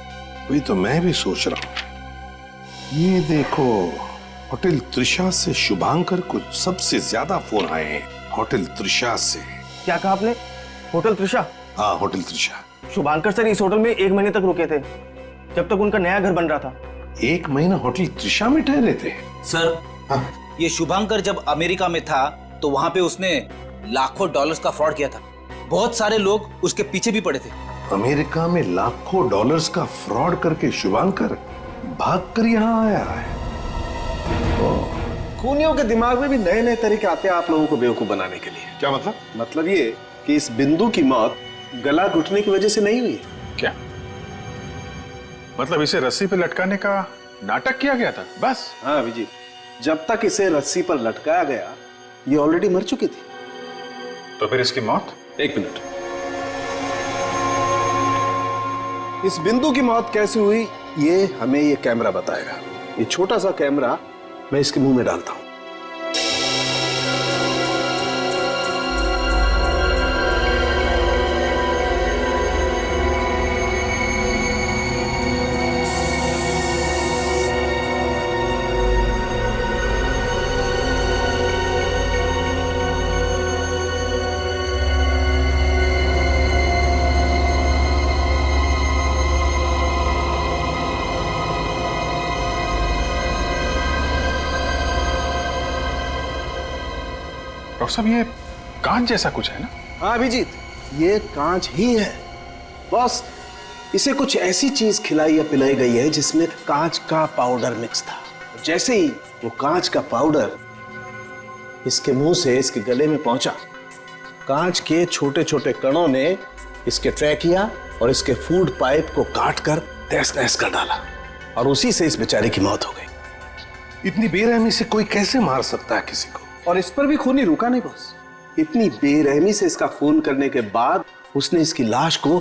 वही तो मैं भी सोच रहा हूं। ये देखो, होटल त्रिशा से शुभांकर को सबसे ज्यादा फोन आए हैं, होटल त्रिशा से। क्या कहा आपने? होटल त्रिशा? हाँ, होटल त्रिशा। शुभांकर सर इस होटल में 1 महीने तक रुके थे, जब तक उनका नया घर बन रहा था। 1 महीना होटल त्रिशा में ठहरे थे? सर, ये शुभांकर जब अमेरिका में था तो वहां पे उसने लाखों डॉलर्स का फ्रॉड किया था। बहुत सारे लोग उसके पीछे भी पड़े थे। अमेरिका में लाखों डॉलर्स का फ्रॉड करके शुभांकर भागकर यहाँ आया है। खूनियों के दिमाग में भी नए नए तरीके आते हैं आप लोगों को बेवकूफ बनाने के लिए। क्या मतलब? मतलब ये कि इस बिंदु की मौत गला घुटने की वजह से नहीं हुई। क्या? मतलब इसे रस्सी पे लटकाने का नाटक किया गया था बस? हाँ अभिजीत, जब तक इसे रस्सी पर लटकाया गया ये ऑलरेडी मर चुकी थी। तो फिर इसकी मौत? एक मिनट, इस बिंदु की मौत कैसे हुई ये हमें ये कैमरा बताएगा। ये छोटा सा कैमरा मैं इसके मुंह में डालता हूं। डॉक्टर साहब ये कांच जैसा कुछ है ना? हाँ अभिजीत, ये कांच ही है। बस इसे कुछ ऐसी चीज खिलाई या पिलाई गई है जिसमें कांच का पाउडर मिक्स था। जैसे ही वो कांच का पाउडर इसके मुंह से इसके गले में पहुंचा, कांच के छोटे छोटे कणों ने इसके ट्रैकिया और इसके फूड पाइप को काट कर तहस नहस कर डाला और उसी से इस बेचारे की मौत हो गई। इतनी बेरहमी से कोई कैसे मार सकता है किसी को? और इस पर भी खून ही रुका नहीं बॉस। इतनी बेरहमी से इसका खून करने के बाद उसने इसकी लाश को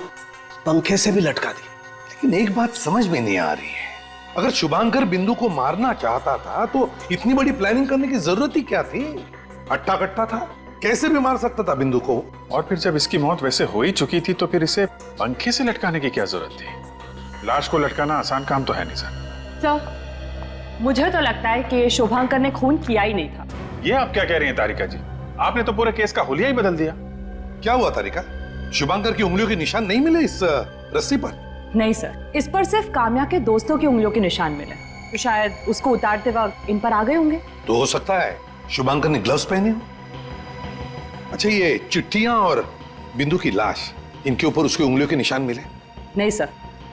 पंखे से भी लटका दी। लेकिन एक बात समझ में नहीं आ रही है, अगर शुभांकर बिंदु को मारना चाहता था तो इतनी बड़ी प्लानिंग करने की जरूरत ही क्या थी? हट्टा कट्टा था, कैसे भी मार सकता था बिंदु को। और फिर जब इसकी मौत वैसे हो ही चुकी थी तो फिर इसे पंखे से लटकाने की क्या जरूरत थी? लाश को लटकाना आसान काम तो है नहीं सर। मुझे तो लगता है कि शुभांकर ने खून किया ही नहीं था। ये आप क्या कह रही हैं तारिका जी? आपने तो पूरे केस का हुलिया ही बदल दिया। क्या हुआ तारिका? शुभांकर की उंगलियों के निशान नहीं मिले इस रस्सी पर? नहीं सर, इस पर सिर्फ काम्या के दोस्तों की उंगलियों के निशान मिले, तो शायद उसको उतारते वक्त इन पर आ गए होंगे। तो हो सकता है शुभांकर ने ग्लव्स पहने हो। अच्छा, ये चिट्ठियां और बिंदु की लाश, इनके ऊपर उसकी उंगलियों के निशान मिले? नहीं सर,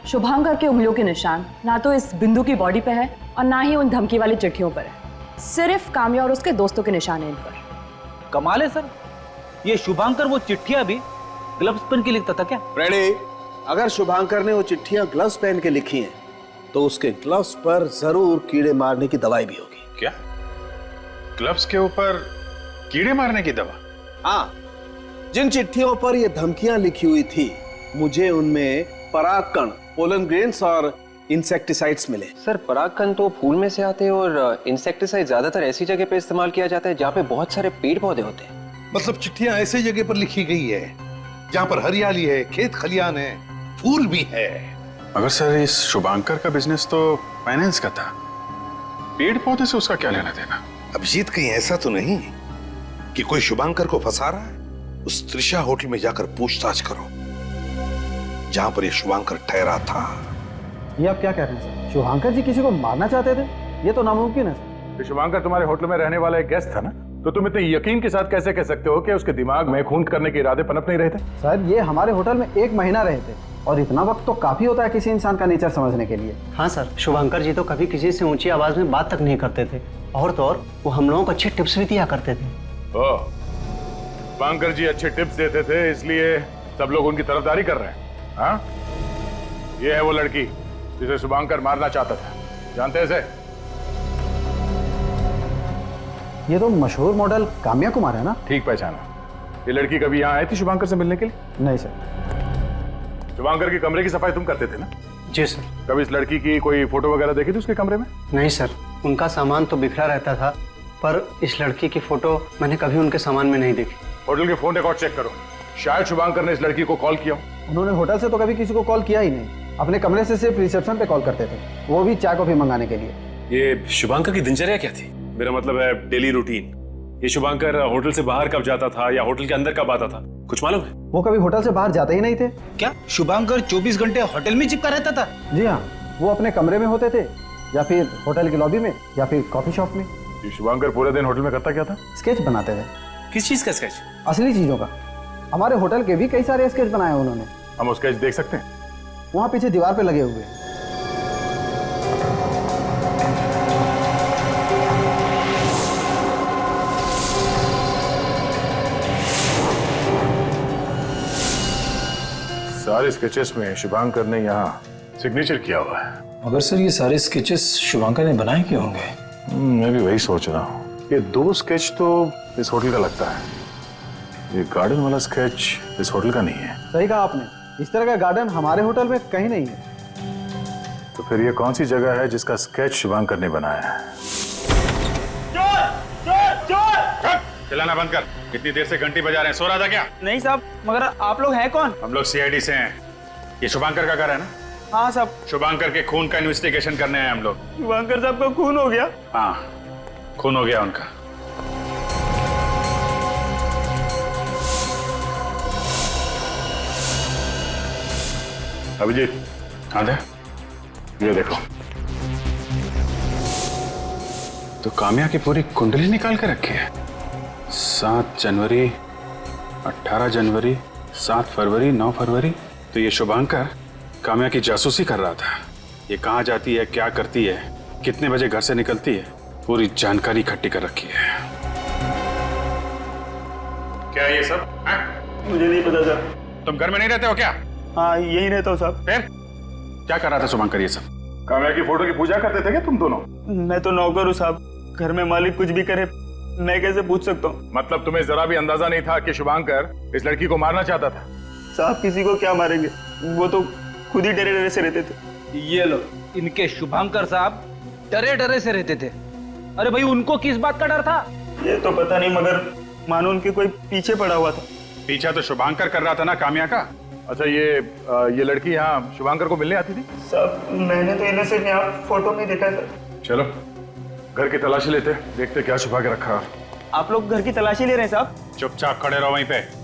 शुभांकर के उंगलियों के निशान ना तो इस बिंदु की बॉडी पे है और ना ही उन धमकी वाली चिट्ठियों पर है। सिर्फ काम्या और उसके दोस्तों के निशान हैं इन पर। कमाल है सर, ये शुभांकर वो चिट्ठियां भी ग्लव्स पहन के लिखता था क्या? रेडी, अगर शुभांकर ने वो चिट्ठियां ग्लव्स पहन के लिखी हैं तो उसके ग्लव्स पर जरूर कीड़े मारने की दवाई भी होगी। क्या? ग्लव्स के ऊपर कीड़े मारने की दवा? हाँ, जिन चिट्ठियों पर ये धमकियां लिखी हुई थी, मुझे उनमें परागकण, पोलन ग्रेन्स और इंसेक्टिसाइड्स मिले। सर, परागकण तो फूल में से आते हैं और इंसेक्टिसाइड ज्यादातर ऐसी जगह पे इस्तेमाल किया जाता है जहाँ पे बहुत सारे पेड़ पौधे होते हैं। मतलब चिट्ठियां ऐसी जगह पर लिखी गई है जहाँ पर हरियाली है, खेत खलियान है, फूल भी है। मगर सर, इस शुभांकर का बिजनेस तो फाइनेंस का था, पेड़ पौधे से उसका क्या लेना देना? अभिजीत, कहीं ऐसा तो नहीं कि कोई शुभांकर को फंसा रहा है? उस त्रिशा होटल में जाकर पूछताछ करो जहां पर ये शुभांकर ठहरा था। ये आप क्या कह रहे हैं सर? शुभांकर जी किसी को मारना चाहते थे? ये तो नामुमकिन है सर। शुभांकर तुम्हारे होटल में रहने वाला एक गेस्ट था ना, तो तुम इतने यकीन के साथ कैसे कह सकते हो कि उसके दिमाग में खून करने के इरादे पनप नहीं रहे थे? सर, ये हमारे होटल में 1 महीना रहे थे और इतना वक्त तो काफी होता है किसी इंसान का नेचर समझने के लिए। हाँ सर, शुभांकर जी तो कभी किसी से ऊंची आवाज में बात तक नहीं करते थे, और तो और वो हम लोगों को अच्छे टिप्स भी दिया करते थे। ओह, शुभांकर जी अच्छे टिप्स देते थे इसलिए सब लोग उनकी तरफदारी कर रहे हैं। हाँ, ये है वो लड़की जिसे शुभांकर मारना चाहता था, जानते हैं इसे? ये तो मशहूर मॉडल काम्या कुमार है ना? ठीक पहचाना। ये लड़की कभी यहाँ आई थी शुभांकर से मिलने के लिए? नहीं सर। शुभांकर के कमरे की सफाई तुम करते थे ना? जी सर। कभी इस लड़की की कोई फोटो वगैरह देखी थी उसके कमरे में? नहीं सर, उनका सामान तो बिखरा रहता था, पर इस लड़की की फोटो मैंने कभी उनके सामान में नहीं देखी। होटल के फोन रिकॉर्ड चेक करो, शायद शुभांकर ने इस लड़की को कॉल किया। उन्होंने होटल से तो कभी किसी को कॉल किया ही नहीं, अपने कमरे से सिर्फ रिसेप्शन पे कॉल करते थे, वो भी चाय कॉफी मंगाने के लिए। ये शुभांकर की दिनचर्या क्या थी? मेरा मतलब है डेली रूटीन। ये शुभांकर होटल से बाहर कब जाता था या होटल के अंदर कब आता था, कुछ मालूम है? वो कभी होटल से बाहर जाते ही नहीं थे। क्या शुभांकर 24 घंटे होटल में चिपका रहता था? जी हाँ, वो अपने कमरे में होते थे या फिर होटल की लॉबी में या फिर कॉफी शॉप में। ये शुभांकर पूरे दिन होटल में करता क्या था? स्केच बनाते थे। किस चीज का स्केच? असली चीजों का। हमारे होटल के भी कई सारे स्केच बनाए उन्होंने। हम वो स्केच देख सकते हैं? वहां पीछे दीवार पे लगे हुए। सारे स्केचेस में शुभांकर ने यहाँ सिग्नेचर किया हुआ है। मगर सर ये सारे स्केचेस शुभांकर ने बनाए क्यों होंगे? मैं भी वही सोच रहा हूँ। ये 2 स्केच तो इस होटल का लगता है, ये गार्डन वाला स्केच इस होटल का नहीं है। सही कहा आपने, इस तरह का गार्डन हमारे होटल में कहीं नहीं है। तो फिर ये कौन सी जगह है जिसका स्केच शुभांकर ने बनाया है? चिल्लाना बंद कर, कितनी देर से घंटी बजा रहे हैं, सो रहा था क्या? नहीं साहब, मगर आप लोग हैं कौन? हम लोग सीआईडी से हैं। ये शुभांकर का घर है ना? हाँ साहब। शुभांकर के खून का इन्वेस्टिगेशन करने आए हम लोग। शुभांकर साहब का खून हो गया? हाँ, खून हो गया उनका। अभिजीत, हाँ दे, ये देखो। तो काम्या की पूरी कुंडली निकाल के रखी है। 7 जनवरी, 18 जनवरी, 7 फरवरी, 9 फरवरी। तो ये शुभांकर काम्या की जासूसी कर रहा था। ये कहाँ जाती है, क्या करती है, कितने बजे घर से निकलती है, पूरी जानकारी इकट्ठी कर रखी है। क्या है ये सब? मुझे नहीं पता सर। तुम घर में नहीं रहते हो क्या? हाँ, यही रहता हूँ साहब। फिर क्या कर रहा था शुभांकर ये सब? काम्या की फोटो की पूजा करते थे क्या तुम दोनों? मैं तो नौकर हूँ साहब, घर में मालिक कुछ भी करे मैं कैसे पूछ सकता हूँ? मतलब तुम्हें जरा भी अंदाजा नहीं था कि शुभांकर इस लड़की को मारना चाहता था? साहब किसी को क्या मारेंगे, वो तो खुद ही डरे डरे से रहते थे। ये लो, इनके शुभांकर साहब डरे डरे से रहते थे। अरे भाई, उनको किस बात का डर था ये तो पता नहीं, मगर मानो उनके कोई पीछे पड़ा हुआ था। पीछा तो शुभांकर कर रहा था ना काम्या का। अच्छा, ये लड़की यहाँ शुभांकर को मिलने आती थी? साहब मैंने तो इन्हें सिर्फ यहाँ फोटो में देखा था। चलो घर की तलाशी लेते, देखते क्या छुपा के रखा। आप लोग घर की तलाशी ले रहे हैं साहब? चुपचाप खड़े रहो वहीं पे।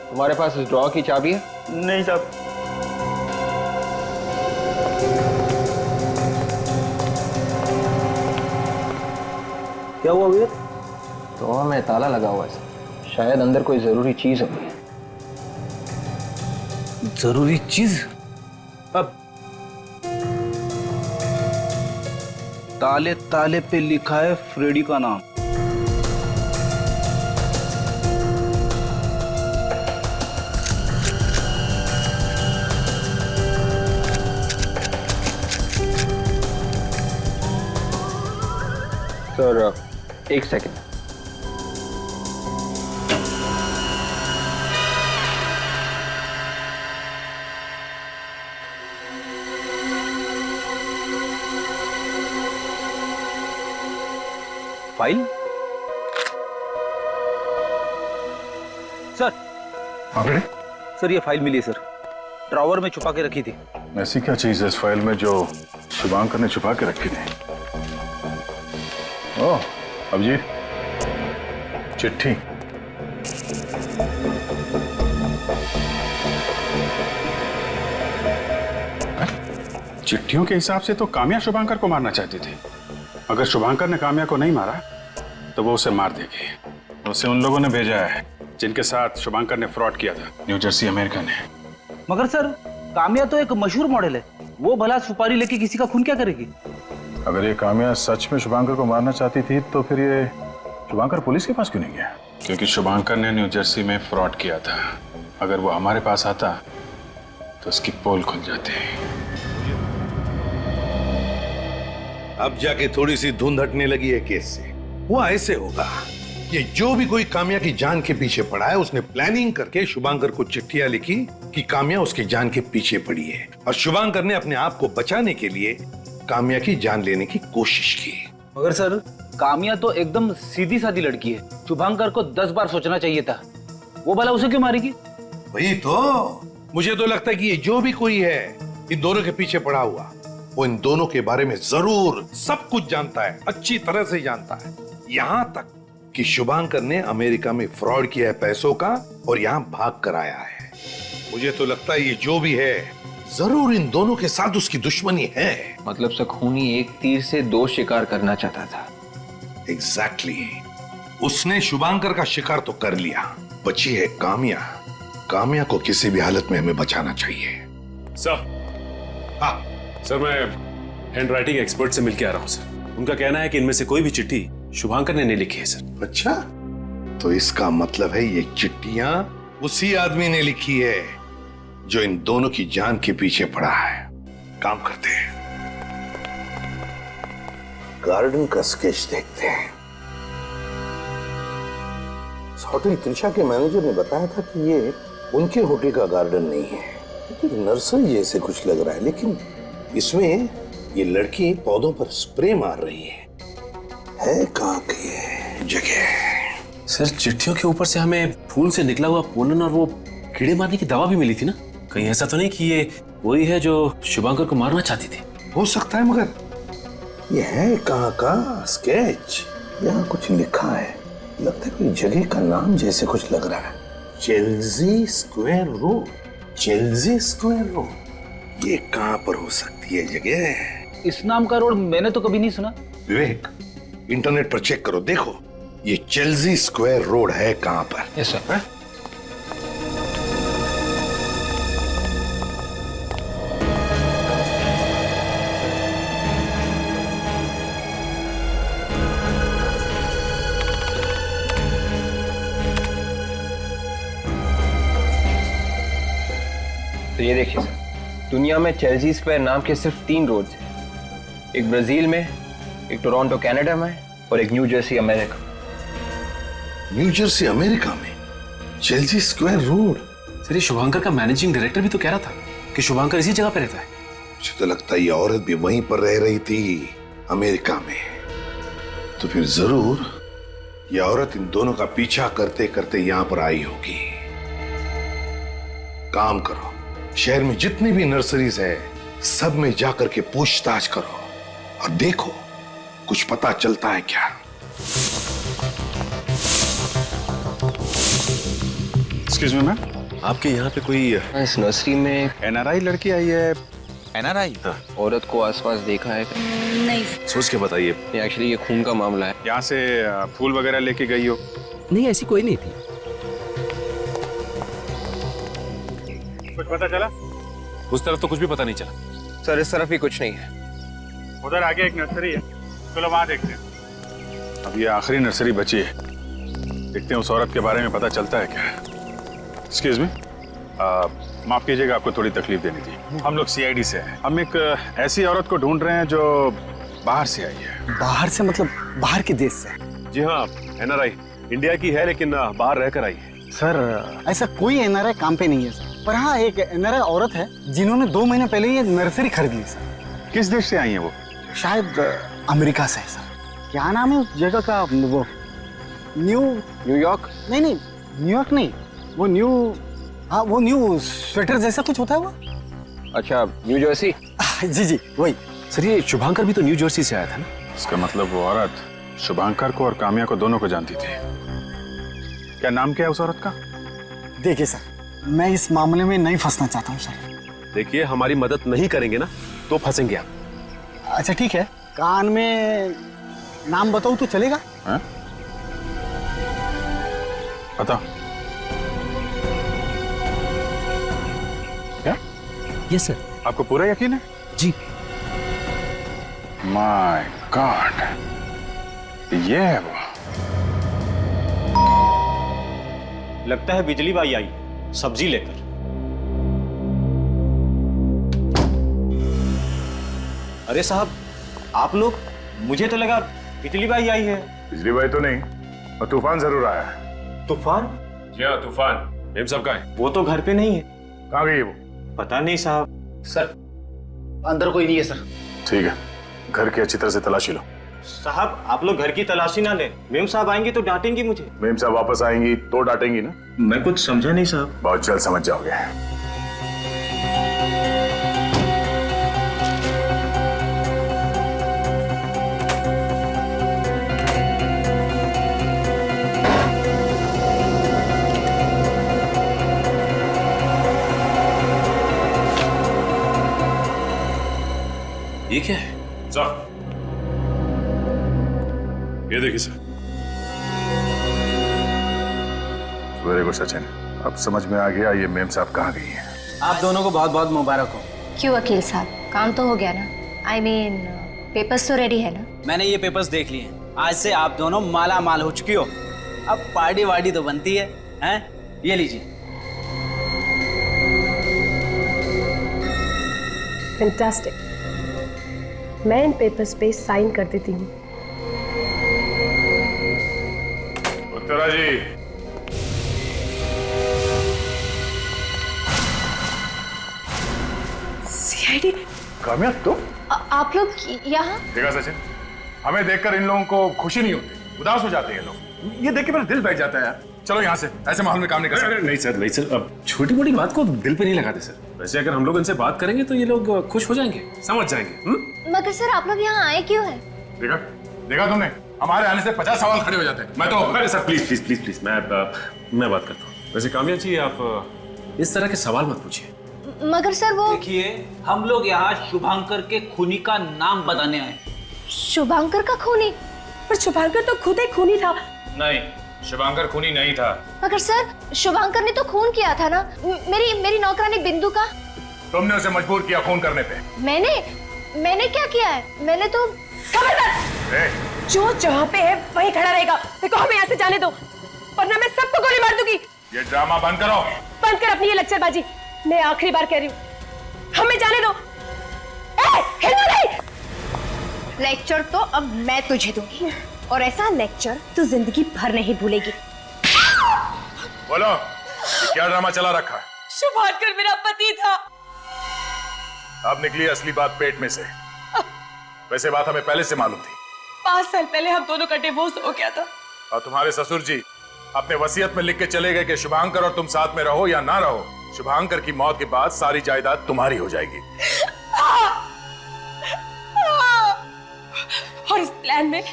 तुम्हारे पास इस ड्रॉ की चाबी है? नहीं साहब। क्या हुआ वीर? ड्रॉ में ताला लगा हुआ है, शायद अंदर कोई जरूरी चीज होगी। जरूरी चीज? अब ताले ताले पे लिखा है फ्रेडी का नाम। सर एक सेकंड। फाइल? सर। हाँ बेटे? सर ये फाइल मिली है सर, ड्रॉवर में छुपा के रखी थी। ऐसी क्या चीज है इस फाइल में जो शुभांकर ने छुपा के रखी थी? ओह अभिजीत, चिट्ठी। चिट्ठियों के हिसाब से तो काम्या शुभांकर को मारना चाहती थी। अगर शुभांकर ने काम्या को नहीं मारा तो वो उसे मार देगी। उसे उन लोगों ने भेजा है जिनके साथ शुभांकर ने फ्रॉड किया था, न्यू जर्सी अमेरिका ने। मगर सर काम्या तो एक मशहूर मॉडल है, वो भला सुपारी लेके किसी का खून क्या करेगी? अगर ये काम्या सच में शुभांकर को मारना चाहती थी तो फिर ये शुभांकर पुलिस के पास क्यों नहीं गया? क्योंकि शुभांकर ने न्यू जर्सी में फ्रॉड किया था। अगर वो हमारे पास आता तो उसकी पोल खुल जाती। अब जाके थोड़ी सी धुंध हटने लगी है केस से। वो ऐसे होगा कि जो भी कोई काम्या की जान के पीछे पड़ा है उसने प्लानिंग करके शुभांकर को चिट्ठियां लिखी कि काम्या उसकी जान के पीछे पड़ी है, और शुभांकर ने अपने आप को बचाने के लिए काम्या की जान लेने की कोशिश की। मगर सर काम्या तो एकदम सीधी सादी लड़की है, शुभांकर को 10 बार सोचना चाहिए था। वो भला उसे क्यों मारेगी? वही तो, मुझे तो लगता है कि ये जो भी कोई है इन दोनों के पीछे पड़ा हुआ, वो इन दोनों के बारे में जरूर सब कुछ जानता है, अच्छी तरह से जानता है। यहां तक कि शुभांकर ने अमेरिका में फ्रॉड किया है पैसों का और यहां भाग कर आया है। मुझे तो लगता है ये जो भी है जरूर इन दोनों के साथ उसकी दुश्मनी है। मतलब सखूनी एक तीर से दो शिकार करना चाहता था। एग्जैक्टली उसने शुभांकर का शिकार तो कर लिया, बची है काम्या। काम्या को किसी भी हालत में हमें बचाना चाहिए। सर, हाँ सर मैं हैंडराइटिंग एक्सपर्ट से मिलके आ रहा हूँ सर। उनका कहना है कि इनमें से कोई भी चिट्ठी शुभांकर ने नहीं लिखी है सर। अच्छा, तो इसका मतलब है ये चिट्ठियां उसी आदमी ने लिखी है जो इन दोनों की जान के पीछे पड़ा है। काम करते हैं, गार्डन का स्केच देखते हैं। होटल त्रिशा के मैनेजर ने बताया था कि ये उनके होटल का गार्डन नहीं है, लेकिन नर्सरी जैसे कुछ लग रहा है। लेकिन इसमें ये लड़की पौधों पर स्प्रे मार रही है कहाँ की ये जगह? सर चिट्ठियों के ऊपर से हमें फूल से निकला हुआ पोलन और वो कीड़े मारने की दवा भी मिली थी ना। कहीं ऐसा तो नहीं कि ये वही है जो शुभांकर को मारना चाहती थी? हो सकता है, मगर ये है कहाँ का स्केच? यहाँ कुछ लिखा है, लगता है कोई जगह का नाम जैसे कुछ लग रहा है। Chelsea square road, Chelsea square road, ये कहाँ पर हो सकती है जगह? इस नाम का रोड मैंने तो कभी नहीं सुना। विवेक, इंटरनेट पर चेक करो, देखो ये चेल्सी स्क्वायर रोड है कहाँ पर। Yes sir. तो ये देखिए सर, दुनिया में चेल्सी स्क्वायर नाम के सिर्फ 3 रोड्स हैं। एक ब्राजील में, एक टोरंटो कनाडा में और एक new Jersey America. New Jersey America में चेल्सी स्क्वायर रोड? सर ये शुभांकर का मैनेजिंग डायरेक्टर भी तो कह रहा था कि शुभांकर इसी जगह पे रहता है। मुझे तो लगता है ये औरत भी वहीं पर रह रही थी, अमेरिका में। तो फिर जरूर ये औरत इन दोनों का पीछा करते करते यहां पर आई होगी। काम करो, शहर में जितनी भी नर्सरीज है सब में जाकर के पूछताछ करो और देखो कुछ पता चलता है क्या। एक्सक्यूज मी मैम, आपके यहाँ पे कोई इस नर्सरी में एनआरआई लड़की आई है? एनआरआई? हाँ। औरत को आसपास देखा है? नहीं। सोच के बताइए। एक्चुअली ये खून का मामला है। यहाँ से फूल वगैरह लेके गई हो? नहीं, ऐसी कोई नहीं थी। कुछ पता चला? उस तरफ तो कुछ भी पता नहीं चला। सर इस तरफ भी कुछ नहीं है। उधर आगे एक नर्सरी है, चलो वहां देखते हैं। अब ये आखिरी नर्सरी बची है, देखते हैं उस औरत के बारे में पता चलता है क्या। एक्सक्यूज मी, माफ कीजिएगा आपको थोड़ी तकलीफ देनी थी। हम लोग सीआईडी से हैं। हम एक ऐसी औरत को ढूंढ रहे हैं जो बाहर से आई है। बाहर से मतलब बाहर के देश से? जी हाँ, एनआरआई इंडिया की है लेकिन बाहर रहकर आई है। सर ऐसा कोई एनआरआई काम पे नहीं है सर, पर हाँ एक एनआरआई औरत है जिन्होंने 2 महीने पहले ये नर्सरी खरीद ली सर। किस देश से आई है वो? शायद अमेरिका से है सर। क्या नाम है उस जगह का? वो न्यूयॉर्क? नहीं, न्यूयॉर्क नहीं, वो न्यू स्वेटर जैसा कुछ होता है वो। अच्छा, न्यू जर्सी? जी वही। सर ये शुभांकर भी तो न्यू जर्सी से आया था ना? इसका मतलब वो औरत शुभांकर को और काम्या को दोनों को जानती थी। क्या नाम क्या है उस औरत का? देखिए सर, मैं इस मामले में नहीं फंसना चाहता हूँ सर। देखिए हमारी मदद नहीं करेंगे ना तो फंसेंगे आप। अच्छा ठीक है, कान में नाम बताऊँ तो चलेगा? हाँ? बता। क्या? Yes sir. आपको पूरा यकीन है? जी। माय गॉड, ये है वो। लगता है बिजली बाई आई सब्जी लेकर। अरे साहब, आप लोग, मुझे तो लगा बिजली बाई आई है। बिजली बाई तो नहीं, और तूफान जरूर आया है। तूफान? जी हाँ तूफान। मेम साहब कहाँ है? वो तो घर पे नहीं है। कहाँ गई वो? पता नहीं साहब। सर अंदर कोई नहीं है सर। ठीक है, घर की अच्छी तरह से तलाशी लो। साहब आप लोग घर की तलाशी ना लें, मेम साहब आएंगे तो डांटेंगी मुझे। मेम साहब वापस आएंगी तो डांटेंगी ना? मैं कुछ समझा नहीं साहब। बहुत जल्द समझ जाओगे। क्या है? सर, ये देखिए सर। वेरी गुड सचिन, अब समझ में आ गया ये मेम साहब कहाँ गई हैं। आप दोनों को बहुत बहुत मुबारक हो। क्यों वकील साहब, काम तो हो गया ना? आई मीन पेपर्स तो रेडी है ना? मैंने ये पेपर्स देख लिए हैं। आज से आप दोनों माला माल हो चुकी हो। अब पार्टी वार्टी तो बनती है, हैं? ये लीजिए। फैंटास्टिक। मैं इन पेपर्स पे साइन कर देती हूँ। उत्तरा जी, सीआईडी। कामया तुम? आप लोग यहाँ? देखा सचिन, हमें देखकर इन लोगों को खुशी नहीं होती, उदास हो जाते हैं लोग। ये देख के मेरा दिल बैठ जाता है यार। चलो यहाँ से, ऐसे माहौल में काम नहीं कर सकते। नहीं सर, नहीं सर, अब छोटी मोटी बात को दिल पे नहीं लगाते सर। वैसे अगर हम लोग इनसे बात करेंगे तो ये लोग खुश हो जाएंगे, समझ जाएंगे। मगर सर आप लोग यहाँ आए क्यों हैं? देखा देखा तुमने, हमारे आने से 50 सवाल खड़े हो जाते हैं। मैं तो अरे sir please please please please, मैं बात करता हूँ। वैसे कामया जी, आप इस तरह के सवाल मत पूछिए। मगर सर वो देखिए, हम लोग यहाँ शुभांकर के खूनी का नाम बताने आए। शुभांकर का खूनी? पर शुभांकर तो खुद एक खूनी था। नहीं, शुभांकर खूनी नहीं था। मगर सर शुभांकर ने तो खून किया था ना, मेरी नौकरानी बिंदु का। तुमने उसे मजबूर किया खून करने पे। मैंने क्या किया है? मैंने तो खबरदार! जो जहाँ पे है वहीं खड़ा रहेगा। देखो हमें यहाँ से जाने दो, वरना मैं सबको गोली मार दूंगी। ये ड्रामा बंद करो। बंद कर अपनी ये लेक्चरबाजी। मैं आखिरी बार कह रही हूँ, हमें जाने दो। हिलो नहीं। लेक्चर तो अब मैं तुझे दूंगी, और ऐसा लेक्चर तू जिंदगी भर नहीं भूलेगी। बोलो, ये क्या ड्रामा चला रखा है? शुभांकर मेरा पति था। अब निकली असली बात पेट में से। वैसे बात हमें पहले से मालूम थी। 5 साल पहले हम दोनों का डिवोर्स हो गया था। और तुम्हारे ससुर जी अपने वसीयत में लिख के चले गए कि शुभांकर और तुम साथ में रहो या ना रहो, शुभांकर की मौत के बाद सारी जायदाद तुम्हारी हो जाएगी। और इस प्लान में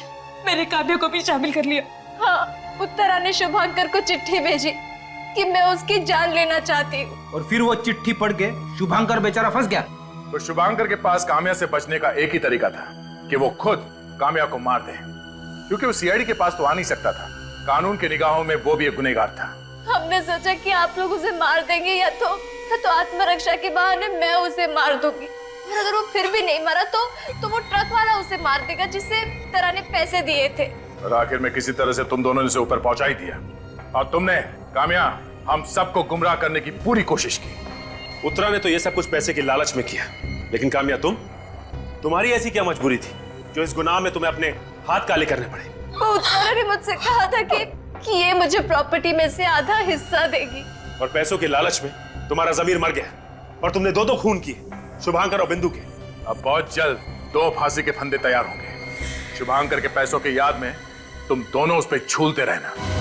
मेरे काव्य को भी शामिल कर लिया। हाँ, उत्तरा ने शुभांकर को चिट्ठी भेजी कि मैं उसकी जान लेना चाहती हूँ। और फिर वो चिट्ठी पढ़ के शुभांकर बेचारा फंस गया। तो शुभांकर के पास काम्या से बचने का एक ही तरीका था कि वो खुद काम्या को मार दे, क्योंकि वो सीआईडी के पास तो आ नहीं सकता था। कानून की निगाहों में वो भी एक गुनहगार था। हमने सोचा कि आप लोग उसे मार देंगे या तो आत्मरक्षा के बहाने मैं उसे मार दूंगी, और अगर वो फिर भी नहीं मरा तो वो ट्रक वाला उसे मार देगा जिसे तरह ने पैसे दिए थे। और आखिर में किसी तरह से तुम दोनों ने उसे ऊपर पहुंचा ही दिया, और तुमने काम्या हम सबको गुमराह करने की पूरी कोशिश की। उत्तरा ने तो ये सब कुछ पैसे की लालच में किया, लेकिन काम्या तुम्हारी ऐसी क्या मजबूरी थी जो इस गुनाह में तुम्हें अपने हाथ काले करने पड़े? उत्तरा ने मुझसे कहा था कि ये मुझे प्रॉपर्टी में से आधा हिस्सा देगी, और पैसों के लालच में तुम्हारा जमीर मर गया और तुमने दो खून किए, शुभांकर और बिंदु के। अब बहुत जल्द 2 फांसी के फंदे तैयार होंगे। शुभांकर के पैसों की याद में तुम दोनों उस पर झूलते रहना।